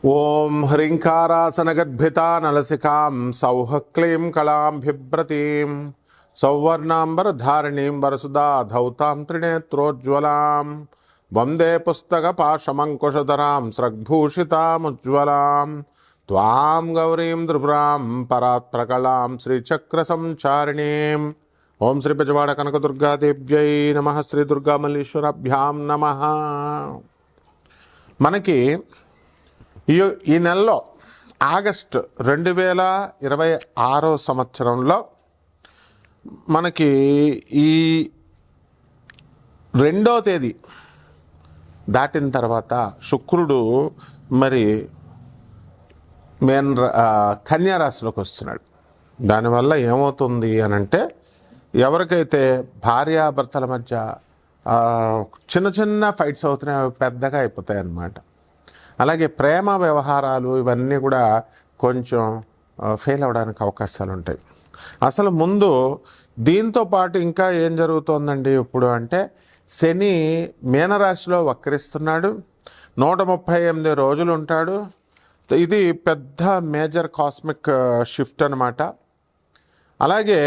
ఓం హ్రీంకారాసనగద్భితా నలసికాం సౌః క్లీం కళాం బిభ్రతీం సౌవర్ణాంబరధారిణీం వరసుదా ధౌతాం త్రినేత్రోజ్వలాం వందే పుస్తకపాశమంకుశధరాం స్రగ్భూషితాముజ్వలాం త్వాం గౌరీం త్రిపురాం పరాత్ప్రకళాం శ్రీచక్రసంచారిణీం. ఓం శ్రీ బెజవాడ కనకదుర్గాదేవ్యై నమః. శ్రీ దుర్గామల్లీశ్వరాభ్యాం నమః. మనకి ఈ నెలలో ఆగస్టు 2026 సంవత్సరంలో మనకి ఈ 2వ తేదీ దాటిన తర్వాత శుక్రుడు మరి కన్యా రాశిలోకి వస్తున్నాడు. దానివల్ల ఏమవుతుంది అని అంటే, ఎవరికైతే భార్యాభర్తల మధ్య చిన్న చిన్న ఫైట్స్ అవుతున్నాయి, అవి పెద్దగా అయిపోతాయి అన్నమాట. అలాగే ప్రేమ వ్యవహారాలు ఇవన్నీ కూడా కొంచెం ఫెయిల్ అవ్వడానికి అవకాశాలు ఉంటాయి. అసలు ముందు దీంతో పాటు ఇంకా ఏం జరుగుతోందండి ఇప్పుడు అంటే, శని మీనరాశిలో వక్రిస్తున్నాడు. 138 రోజులు ఉంటాడు. ఇది పెద్ద మేజర్ కాస్మిక్ షిఫ్ట్ అన్నమాట. అలాగే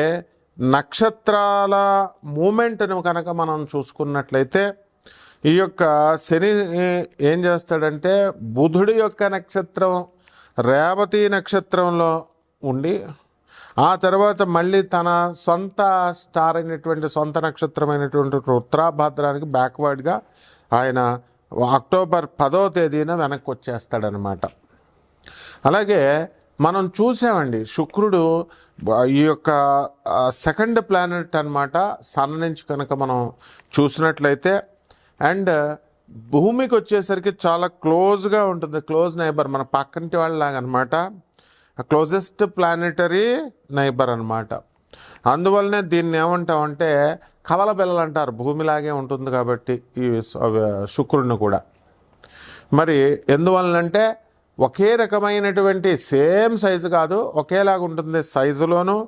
నక్షత్రాల మూమెంట్ను కనుక మనం చూసుకున్నట్లయితే, ఈ యొక్క శని ఏం చేస్తాడంటే, బుధుడి యొక్క నక్షత్రం రేవతి నక్షత్రంలో ఉండి, ఆ తర్వాత మళ్ళీ తన సొంత స్టార్ అయినటువంటి సొంత నక్షత్రమైనటువంటి ఉత్తరాభాద్రానికి బ్యాక్వర్డ్గా ఆయన అక్టోబర్ 10వ తేదీన వెనక్కి వచ్చేస్తాడనమాట. అలాగే మనం చూసామండి, శుక్రుడు ఈ యొక్క సెకండ్ ప్లానెట్ అనమాట. సన్ నుంచి కనుక మనం చూసినట్లయితే, అండ్ భూమికి వచ్చేసరికి చాలా క్లోజ్గా ఉంటుంది, క్లోజ్ నైబర్, మన పక్కంటి వాళ్ళలాగా అనమాట. క్లోజెస్ట్ ప్లానెటరీ నైబర్ అనమాట. అందువల్లనే దీన్ని ఏమంటామంటే కవల బిల్లలు అంటారు, భూమిలాగే ఉంటుంది కాబట్టి ఈ శుక్రుడిని కూడా. మరి ఎందువలనంటే ఒకే రకమైనటువంటి సేమ్ సైజు కాదు, ఒకేలాగా ఉంటుంది సైజులోను,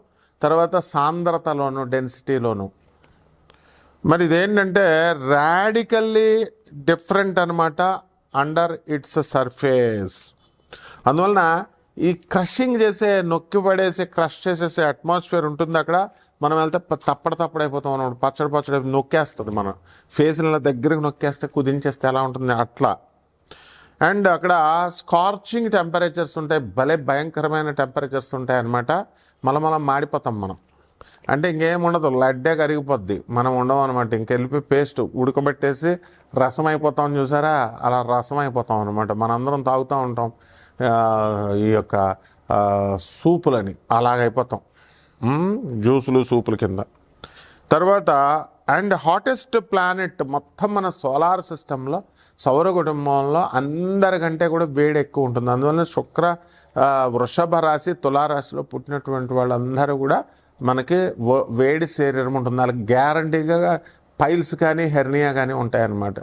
తర్వాత సాంద్రతలోను, డెన్సిటీలోను. మరి ఇదేంటంటే రాడికల్లీ డిఫరెంట్ అనమాట అండర్ ఇట్స్ సర్ఫేస్. అందువలన ఈ క్రషింగ్ చేసే, నొక్కి పడేసి క్రష్ చేసేసే అట్మాస్ఫియర్ ఉంటుంది అక్కడ. మనం వెళ్తే తప్పడైపోతాం అన్నమాట. పచ్చడి నొక్కేస్తుంది, మన ఫేస్ల దగ్గరకు నొక్కేస్తే, కుదించేస్తే ఎలా ఉంటుంది అట్లా. అండ్ అక్కడ స్కార్చింగ్ టెంపరేచర్స్ ఉంటాయి, భలే భయంకరమైన టెంపరేచర్స్ ఉంటాయి అన్నమాట. మనం మాడిపోతాం మనం. అంటే ఇంకేం ఉండదు, లడ్డే కరిగిపోద్ది, మనం ఉండవు అనమాట. ఇంకెళ్ళిపోయి పేస్ట్ ఉడకబెట్టేసి రసం అయిపోతాం, చూసారా, అలా రసం అయిపోతాం అనమాట. మనందరం తాగుతూ ఉంటాం ఈ యొక్క సూపులని, అలాగైపోతాం, జ్యూసులు సూపుల కింద. తర్వాత అండ్ హాటెస్ట్ ప్లానెట్ మొత్తం మన సోలార్ సిస్టంలో, సౌర కుటుంబంలో అందరికంటే కూడా వేడి ఎక్కువ ఉంటుంది. అందువల్ల శుక్ర వృషభ రాశి, తులారాశిలో పుట్టినటువంటి వాళ్ళందరూ కూడా మనకి వేడి శరీరం ఉంటుంది. వాళ్ళకి గ్యారంటీగా పైల్స్ కానీ హెర్నియా కానీ ఉంటాయన్నమాట.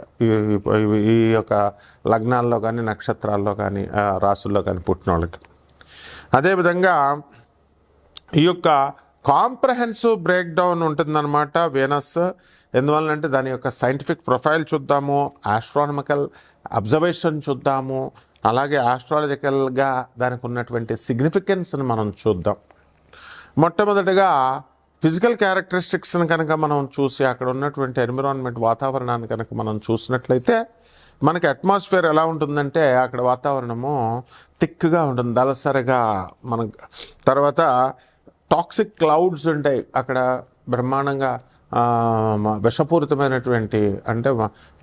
ఈ యొక్క లగ్నాల్లో కానీ, నక్షత్రాల్లో కానీ, రాసుల్లో కానీ పుట్టిన వాళ్ళకి. అదేవిధంగా ఈ యొక్క కాంప్రహెన్సివ్ బ్రేక్ డౌన్ ఉంటుందన్నమాట వీనస్. ఎందువల్లంటే దాని యొక్క సైంటిఫిక్ ప్రొఫైల్ చూద్దాము, ఆస్ట్రానమికల్ అబ్జర్వేషన్ చూద్దాము, అలాగే ఆస్ట్రాలజికల్గా దానికి ఉన్నటువంటి సిగ్నిఫికెన్స్ని మనం చూద్దాం. మొట్టమొదటిగా ఫిజికల్ క్యారెక్టరిస్టిక్స్ని కనుక మనం చూసి, అక్కడ ఉన్నటువంటి ఎన్విరాన్మెంట్, వాతావరణాన్ని కనుక మనం చూసినట్లయితే, మనకి అట్మాస్ఫియర్ ఎలా ఉంటుందంటే, అక్కడ వాతావరణము థిక్గా ఉంటుంది, దళసరిగా. మన తర్వాత టాక్సిక్ క్లౌడ్స్ ఉంటాయి అక్కడ, బ్రహ్మాండంగా విషపూరితమైనటువంటి, అంటే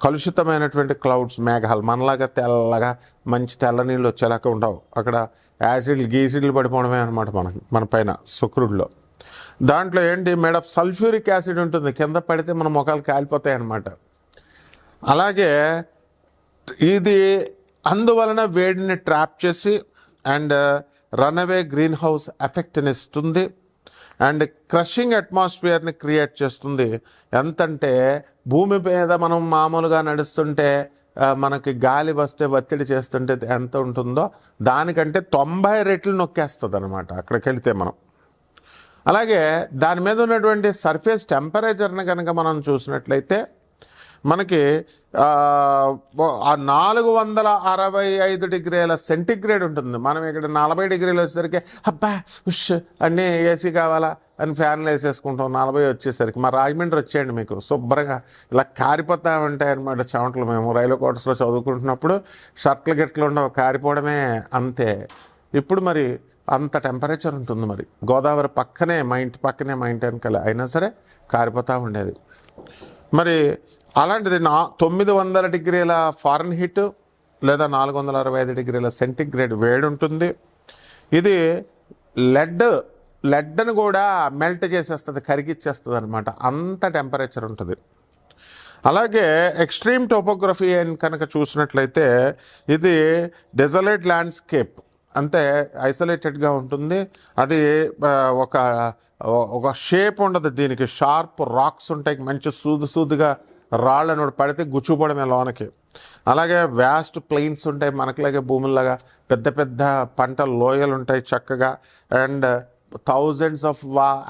కలుషితమైనటువంటి క్లౌడ్స్, మేఘాలు. మనలాగా తెల్లగా మంచి తెల్ల నీళ్ళు వచ్చేలాగా ఉండవు అక్కడ. గీసిడ్లు పడిపోవడమే అనమాట మన పైన శుక్రుడిలో. దాంట్లో ఏంటి, మేడ్ ఆఫ్ సల్ఫ్యూరిక్ యాసిడ్ ఉంటుంది, కింద పడితే మన ముఖాలు కాలిపోతాయి అన్నమాట. అలాగే ఇది అందువలన వేడిని ట్రాప్ చేసి అండ్ రన్అవే గ్రీన్ హౌస్ ఎఫెక్ట్ని ఇస్తుంది, అండ్ క్రషింగ్ అట్మాస్ఫియర్ని క్రియేట్ చేస్తుంది. ఎంతంటే భూమి మీద మనం మామూలుగా నడుస్తుంటే మనకి గాలి వస్తే, ఒత్తిడి చేస్తుంటే ఎంత ఉంటుందో దానికంటే 90 రెట్లు నొక్కేస్తుంది అనమాట అక్కడికి వెళితే మనం. అలాగే దాని మీద ఉన్నటువంటి సర్ఫేస్ టెంపరేచర్ని కనుక మనం చూసినట్లయితే, మనకి ఆ 465 డిగ్రీల సెంటిగ్రేడ్ ఉంటుంది. మనం ఇక్కడ 40 డిగ్రీలు వచ్చేసరికి అబ్బా ఉష్ అన్నీ ఏసీ కావాలా అని ఫ్యాన్లు వేసేసుకుంటాం. 40 వచ్చేసరికి మా రాజమండ్రి వచ్చేయండి, మీకు శుభ్రంగా ఇలా కారిపోతూ ఉంటాయి అన్నమాట చెమటలు. మేము రైల్వే క్వార్టర్స్లో చదువుకుంటున్నప్పుడు షర్ట్లు గిట్లు ఉండవు, కారిపోవడమే అంతే. ఇప్పుడు మరి అంత టెంపరేచర్ ఉంటుంది. మరి గోదావరి పక్కనే, మా ఇంటి పక్కనే, మా ఇంటి వెనకాల, అయినా సరే కారిపోతూ ఉండేది. మరి అలాంటిది 900 డిగ్రీల ఫారెన్హీట్ లేదా 465 డిగ్రీల సెంటిగ్రేడ్ వేడి ఉంటుంది. ఇది లెడ్ని కూడా మెల్ట్ చేసేస్తుంది, కరిగిచ్చేస్తుంది అనమాట, అంత టెంపరేచర్ ఉంటుంది. అలాగే ఎక్స్ట్రీమ్ టోపోగ్రఫీ అని కనుక చూసినట్లయితే ఇది డెజలేట్ ల్యాండ్స్కేప్, అంటే ఐసోలేటెడ్గా ఉంటుంది. అది ఒక షేప్ ఉండదు దీనికి, షార్ప్ రాక్స్ ఉంటాయి, మంచి సూదుగా రాళ్ళను పడితే గుచ్చుపడమే లోనకి. అలాగే వ్యాస్ట్ ప్లెయిన్స్ ఉంటాయి, మనకులాగే భూముల్లాగా పెద్ద పెద్ద పంట లోయలు ఉంటాయి చక్కగా. And thousands of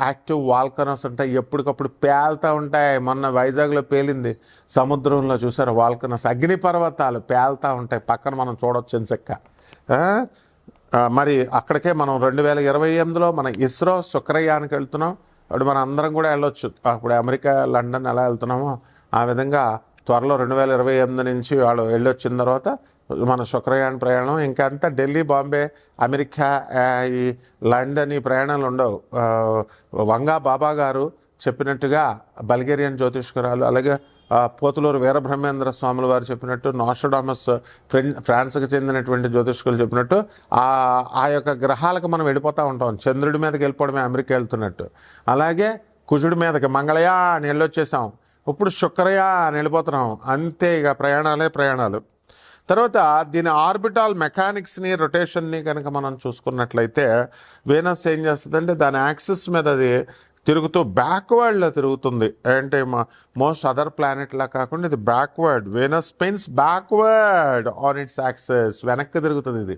active volcanoes ఉంటాయి, ఎప్పటికప్పుడు పేలుతూ ఉంటాయి. మొన్న వైజాగ్లో పేలింది, సముద్రంలో చూసారు వాల్కనోస్, అగ్నిపర్వతాలు పేలుతూ ఉంటాయి, పక్కన మనం చూడొచ్చు ఎంచక్క. మరి అక్కడికే మనం 2028లో మన ఇస్రో శుక్రయానికి వెళ్తున్నాం. అప్పుడు మన అందరం కూడా వెళ్ళొచ్చు. అప్పుడు అమెరికా, లండన్ ఎలా వెళ్తున్నామో ఆ విధంగా త్వరలో 2028 నుంచి వాళ్ళు వెళ్ళొచ్చిన తర్వాత మన శుక్రయాన్ ప్రయాణం. ఇంకా అంతా ఢిల్లీ, బాంబే, అమెరికా, ఈ లండన్ ఈ ప్రయాణాలు ఉండవు. వంగా బాబా గారు చెప్పినట్టుగా బల్గేరియన్ జ్యోతిష్కరాలు, అలాగే పోతులూరు వీరబ్రహ్మేంద్ర స్వాముల వారు చెప్పినట్టు, నోస్ట్రడామస్ ఫ్రాన్స్కి చెందినటువంటి జ్యోతిష్కులు చెప్పినట్టు ఆ యొక్క గ్రహాలకు మనం వెళ్ళిపోతూ ఉంటాం. చంద్రుడి మీదకి వెళ్ళిపోవడమే అమెరికా వెళ్తున్నట్టు. అలాగే కుజుడి మీదకి మంగళయా అని వెళ్ళొచ్చేసాం, ఇప్పుడు శుక్రయా అని వెళ్ళిపోతున్నాం. అంతే, ఇక ప్రయాణాలు. తర్వాత దీని ఆర్బిటాల్ మెకానిక్స్ని, రొటేషన్ని కనుక మనం చూసుకున్నట్లయితే వీనస్ ఏం చేస్తుందంటే దాని యాక్సిస్ మీద అది తిరుగుతూ బ్యాక్వర్డ్లో తిరుగుతుంది. అంటే మోస్ట్ అదర్ ప్లానెట్లా కాకుండా ఇది backward. Venus spins backward on its axis, వెనక్కి తిరుగుతుంది ఇది.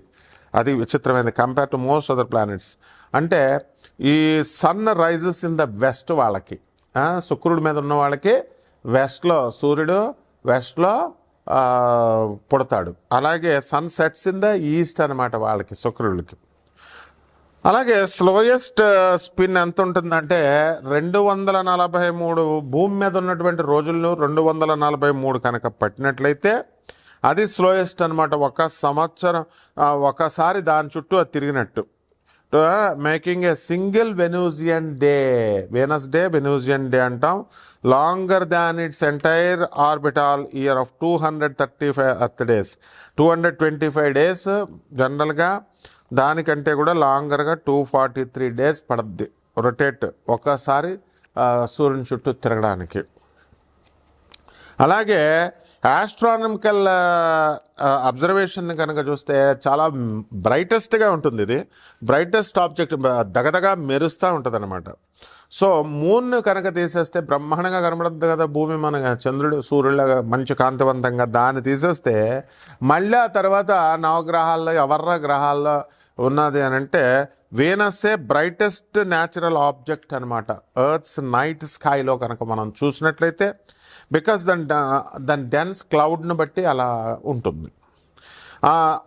అది విచిత్రమైనది compare to most other planets. అంటే ఈ sun rises in the west వాళ్ళకి, శుక్రుడి మీద ఉన్న వాళ్ళకి వెస్ట్లో, సూర్యుడు వెస్ట్లో పుడతాడు. అలాగే sun sets in the east అనమాట వాళ్ళకి, శుక్రుడికి. అలాగే స్లోయెస్ట్ స్పిన్ ఎంత ఉంటుందంటే 243 భూమి మీద ఉన్నటువంటి రోజులను 243 కనుక పట్టినట్లయితే అది స్లోయెస్ట్ అనమాట. ఒక సంవత్సరం ఒకసారి దాని చుట్టూ అది తిరిగినట్టు. Making a single Venusian day, Venus day, Venusian day అంటాం. Longer than its entire orbital year of 235 earth days. 225 days జనరల్గా, దానికంటే కూడా లాంగర్గా 243 డేస్ పడుద్ది రొటేట్ ఒకసారి సూర్యుని చుట్టూ తిరగడానికి. అలాగే ఆస్ట్రానమికల్ అబ్జర్వేషన్ కనుక చూస్తే చాలా బ్రైటెస్ట్గా ఉంటుంది. ఇది బ్రైటెస్ట్ ఆబ్జెక్ట్, దగదగా మెరుస్తూ ఉంటుంది అనమాట. సో మూన్ కనుక తీసేస్తే బ్రహ్మాండంగా కనబడద్దు కదా భూమి, మన చంద్రుడు సూర్యుడులాగా మంచి కాంతివంతంగా. దాన్ని తీసేస్తే మళ్ళీ ఆ తర్వాత నవగ్రహాల్లో, ఎవర్ర గ్రహాల్లో ఉన్నది అని అంటే వీనస్సే బ్రైటెస్ట్ న్యాచురల్ ఆబ్జెక్ట్ అనమాట ఎర్త్స్ నైట్ స్కైలో కనుక మనం చూసినట్లయితే. బికాస్ దాని డెన్స్ క్లౌడ్ని బట్టి అలా ఉంటుంది.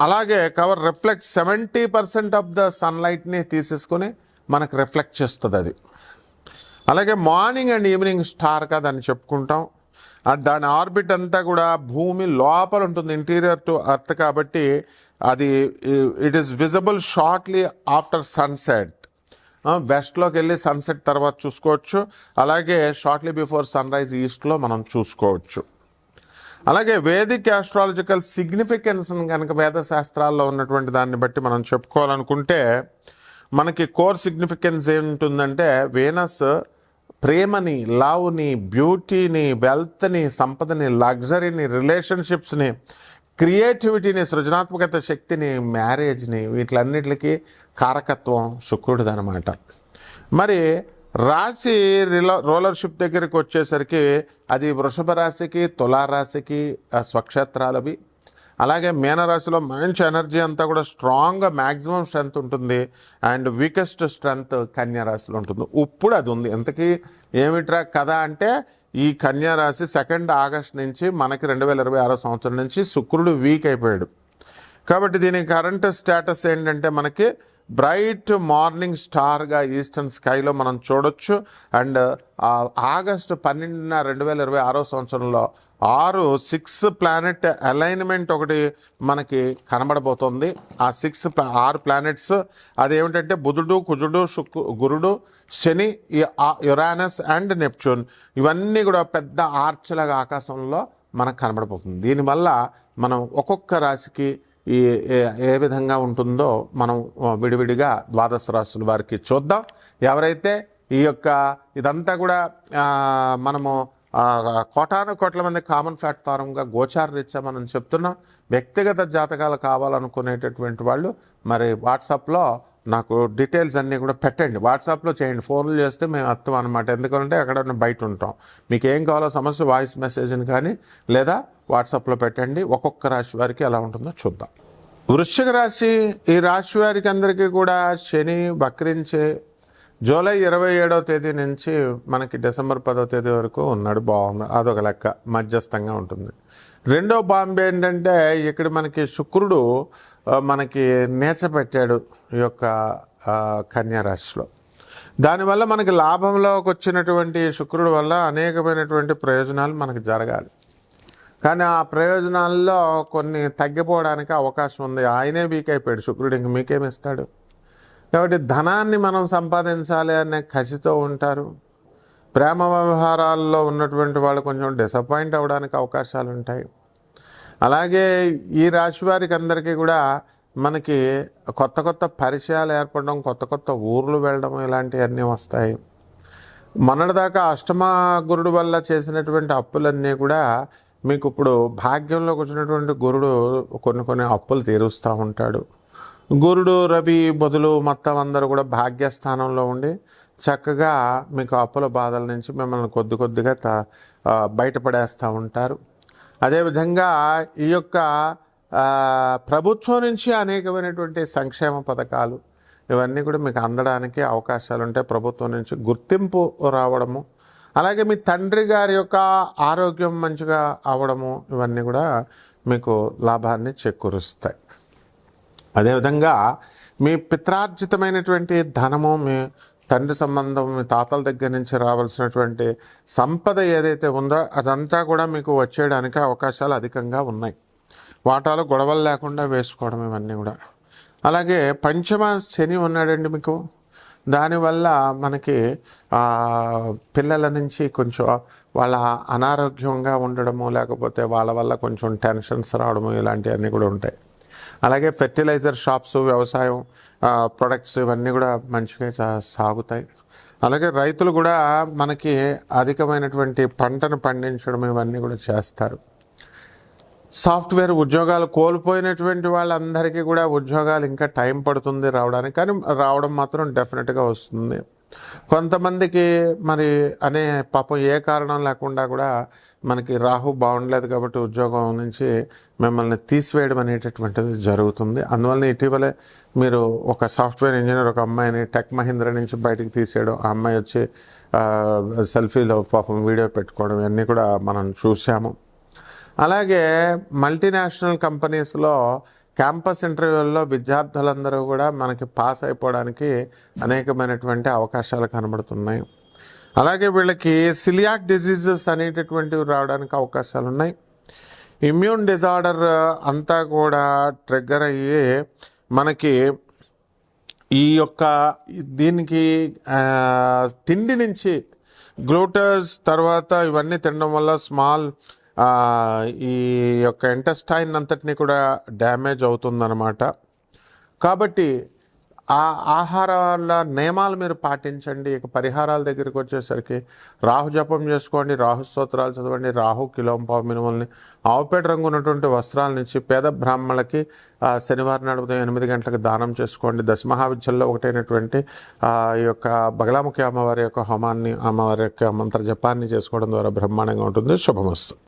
అలాగే కవర్ రిఫ్లెక్ట్ 70% ఆఫ్ ద సన్లైట్ని తీసేసుకొని మనకు రిఫ్లెక్ట్ చేస్తుంది అది. అలాగే మార్నింగ్ అండ్ ఈవినింగ్ స్టార్గా దాన్ని చెప్పుకుంటాం. దాని ఆర్బిట్ అంతా కూడా భూమి లోపల ఉంటుంది, ఇంటీరియర్ టు ఎర్త్ కాబట్టి అది it is visible shortly after sunset. వెస్ట్లోకి వెళ్ళి సన్సెట్ తర్వాత చూసుకోవచ్చు. అలాగే షార్ట్లీ బిఫోర్ సన్ రైజ్ ఈస్ట్లో మనం చూసుకోవచ్చు. అలాగే వేదిక్ ఆస్ట్రాలజికల్ సిగ్నిఫికెన్స్ కనుక వేద శాస్త్రాల్లో ఉన్నటువంటి దాన్ని బట్టి మనం చెప్పుకోవాలనుకుంటే మనకి కోర్ సిగ్నిఫికెన్స్ ఏముంటుందంటే వీనస్ ప్రేమని, లవ్ని, బ్యూటీని, వెల్త్ని, సంపదని, లగ్జరీని, రిలేషన్షిప్స్ని, క్రియేటివిటీని, సృజనాత్మకత శక్తిని, మ్యారేజ్ని, వీటిలన్నిటికీ కారకత్వం శుక్రుడిది అనమాట. మరి రాశి రోలర్షిప్ దగ్గరికి వచ్చేసరికి అది వృషభ రాశికి, తులారాశికి స్వక్షేత్రాలవి. అలాగే మీనరాశిలో మంచి ఎనర్జీ అంతా కూడా స్ట్రాంగ్గా మ్యాక్సిమం స్ట్రెంగ్త్ ఉంటుంది. అండ్ వీకెస్ట్ స్ట్రెంగ్త్ కన్యా రాశిలో ఉంటుంది. ఇప్పుడు అది ఉంది. ఇంతకీ ఏమిట్రా కదా అంటే ఈ కన్యా రాశి 2 ఆగస్ట్ నుంచి మనకి 2026 సంవత్సరం నుంచి శుక్రుడు వీక్ అయిపోయాడు. కాబట్టి దీని కరెంట్ స్టేటస్ ఏంటంటే మనకి బ్రైట్ మార్నింగ్ స్టార్గా ఈస్టర్న్ స్కైలో మనం చూడొచ్చు. అండ్ ఆగస్టు 12న 2026 సంవత్సరంలో 6 ప్లానెట్ అలైన్మెంట్ ఒకటి మనకి కనబడబోతుంది. ఆ 6 ప్లానెట్స్ అదేమిటంటే బుధుడు, కుజుడు, గురుడు, శని, యురానస్ అండ్ నెప్ట్యూన్, ఇవన్నీ కూడా పెద్ద ఆర్చ్లాగా ఆకాశంలో మనకు కనబడబోతుంది. దీనివల్ల మనం ఒక్కొక్క రాశికి ఏ విధంగా ఉంటుందో మనం విడివిడిగా ద్వాదశ రాశుల వారికి చూద్దాం. ఎవరైతే ఈ యొక్క ఇదంతా కూడా మనము కోటాను కోట్ల మంది కామన్ ప్లాట్ఫారంగా గోచార రీత్యా మనం చెప్తున్నాం. వ్యక్తిగత జాతకాలు కావాలనుకునేటటువంటి వాళ్ళు మరి వాట్సాప్లో నాకు డీటెయిల్స్ అన్నీ కూడా పెట్టండి, వాట్సాప్లో చేయండి. ఫోన్లు చేస్తే మేము అర్థం అనమాట, ఎందుకంటే అక్కడ బయట ఉంటాం. మీకు ఏం కావాలో సమస్య వాయిస్ మెసేజ్ని కానీ లేదా వాట్సాప్లో పెట్టండి. ఒక్కొక్క రాశి వారికి ఎలా ఉంటుందో చూద్దాం. వృశ్చిక రాశి, ఈ రాశి వారికి అందరికీ కూడా శని వక్రించే జూలై 27వ తేదీ నుంచి మనకి డిసెంబర్ 10వ తేదీ వరకు ఉన్నాడు. బాగుంది, అదొక లెక్క, మధ్యస్థంగా ఉంటుంది. రెండో బాంబే ఏంటంటే ఇక్కడ మనకి శుక్రుడు మనకి నేచపెట్టాడు ఈ యొక్క కన్యా రాశిలో. దానివల్ల మనకి లాభంలోకి వచ్చినటువంటి శుక్రుడు వల్ల అనేకమైనటువంటి ప్రయోజనాలు మనకు జరగాలి. కానీ ఆ ప్రయోజనాల్లో కొన్ని తగ్గిపోవడానికి అవకాశం ఉంది. ఆయనే వీక్ అయిపోయాడు శుక్రుడు, ఇంక మీకేమిస్తాడు? కాబట్టి ధనాన్ని మనం సంపాదించాలి అనే కసితో ఉంటారు. ప్రేమ వ్యవహారాల్లో ఉన్నటువంటి వాళ్ళు కొంచెం డిసప్పాయింట్ అవ్వడానికి అవకాశాలు ఉంటాయి. అలాగే ఈ రాశి వారికి అందరికీ కూడా మనకి కొత్త కొత్త పరిచయాలు ఏర్పడడం, కొత్త కొత్త ఊర్లు వెళ్ళడం, ఇలాంటివన్నీ వస్తాయి. మొన్నటిదాకా అష్టమ గురుడు వల్ల చేసినటువంటి అప్పులన్నీ కూడా మీకు ఇప్పుడు భాగ్యంలోకి వచ్చినటువంటి గురుడు కొన్ని అప్పులు తీరుస్తూ ఉంటాడు. గురుడు, రవి, బుధులు మొత్తం అందరూ కూడా భాగ్యస్థానంలో ఉండి చక్కగా మీకు అప్పుల బాధల నుంచి మిమ్మల్ని కొద్దిగా బయటపడేస్తూ ఉంటారు. అదేవిధంగా ఈ యొక్క ప్రభుత్వం నుంచి అనేకమైనటువంటి సంక్షేమ పథకాలు ఇవన్నీ కూడా మీకు అందడానికి అవకాశాలు ఉంటాయి. ప్రభుత్వం నుంచి గుర్తింపు రావడము, అలాగే మీ తండ్రి గారి యొక్క ఆరోగ్యం మంచిగా అవ్వడము, ఇవన్నీ కూడా మీకు లాభాన్ని చేకూరుస్తాయి. అదేవిధంగా మీ పిత్రార్జితమైనటువంటి ధనము, మీ తండ్రి సంబంధం, మీ తాతల దగ్గర నుంచి రావాల్సినటువంటి సంపద ఏదైతే ఉందో అదంతా కూడా మీకు వచ్చేయడానికి అవకాశాలు అధికంగా ఉన్నాయి. వాటాలు గొడవలు లేకుండా వేసుకోవడం, ఇవన్నీ కూడా. అలాగే పంచమ శని ఉన్నాడండి మీకు. దానివల్ల మనకి పిల్లల నుంచి కొంచెం వాళ్ళ అనారోగ్యంగా ఉండడము, లేకపోతే వాళ్ళ వల్ల కొంచెం టెన్షన్స్ రావడము, ఇలాంటివన్నీ కూడా ఉంటాయి. అలాగే ఫెర్టిలైజర్ షాప్స్, వ్యవసాయం ప్రొడక్ట్స్, ఇవన్నీ కూడా మంచిగా సాగుతాయి. అలాగే రైతులు కూడా మనకి అధికమైనటువంటి పంటను పండించడం, ఇవన్నీ కూడా చేస్తారు. సాఫ్ట్వేర్ ఉద్యోగాలు కోల్పోయినటువంటి వాళ్ళందరికీ కూడా ఉద్యోగాలు ఇంకా టైం పడుతుంది రావడానికి, కానీ రావడం మాత్రం డెఫినెట్గా వస్తుంది. కొంతమందికి మరి పాపం ఏ కారణం లేకుండా కూడా మనకి రాహు బాగుండలేదు కాబట్టి ఉద్యోగం నుంచి మిమ్మల్ని తీసివేయడం అనేటటువంటిది జరుగుతుంది. అందువల్ల ఇటీవలే మీరు ఒక సాఫ్ట్వేర్ ఇంజనీర్ ఒక అమ్మాయిని టెక్ మహీంద్రా నుంచి బయటకు తీసేయడం, ఆ అమ్మాయి వచ్చి సెల్ఫీలో పాపం వీడియో పెట్టుకోవడం, ఇవన్నీ కూడా మనం చూసాము. అలాగే మల్టీనేషనల్ కంపెనీస్లో క్యాంపస్ ఇంటర్వ్యూల్లో విద్యార్థులందరూ కూడా మనకి పాస్ అయిపోవడానికి అనేకమైనటువంటి అవకాశాలు కనబడుతున్నాయి. అలాగే వీళ్ళకి సిలియాక్ డిసీజెస్ అనేటటువంటివి రావడానికి అవకాశాలు ఉన్నాయి. ఇమ్యూన్ డిజార్డర్ అంతా కూడా ట్రిగ్గర్ అయ్యి మనకి ఈ యొక్క దీనికి తిండి నుంచి గ్లూటోజ్ తర్వాత ఇవన్నీ తినడం వల్ల ఈ యొక్క ఇంటెస్టైన్ అంతటినీ కూడా డ్యామేజ్ అవుతుందన్నమాట. కాబట్టి ఆ ఆహారాల నియమాలు మీరు పాటించండి. ఇక పరిహారాల దగ్గరికి వచ్చేసరికి రాహు జపం చేసుకోండి, రాహు స్తోత్రాలు చదవండి, రాహు కిలోంపావు మినుముల్ని ఆవుపేట రంగు ఉన్నటువంటి వస్త్రాల నుంచి పేద బ్రాహ్మణులకి శనివారం నాడు ఉదయం 8 గంటలకు దానం చేసుకోండి. దశమహావిద్యల్లో ఒకటైనటువంటి ఈ యొక్క బగలాముఖి అమ్మవారి యొక్క హోమాన్ని, అమ్మవారి యొక్క మంత్ర జపాన్ని చేసుకోవడం ద్వారా బ్రహ్మాండంగా ఉంటుంది. శుభమస్తు.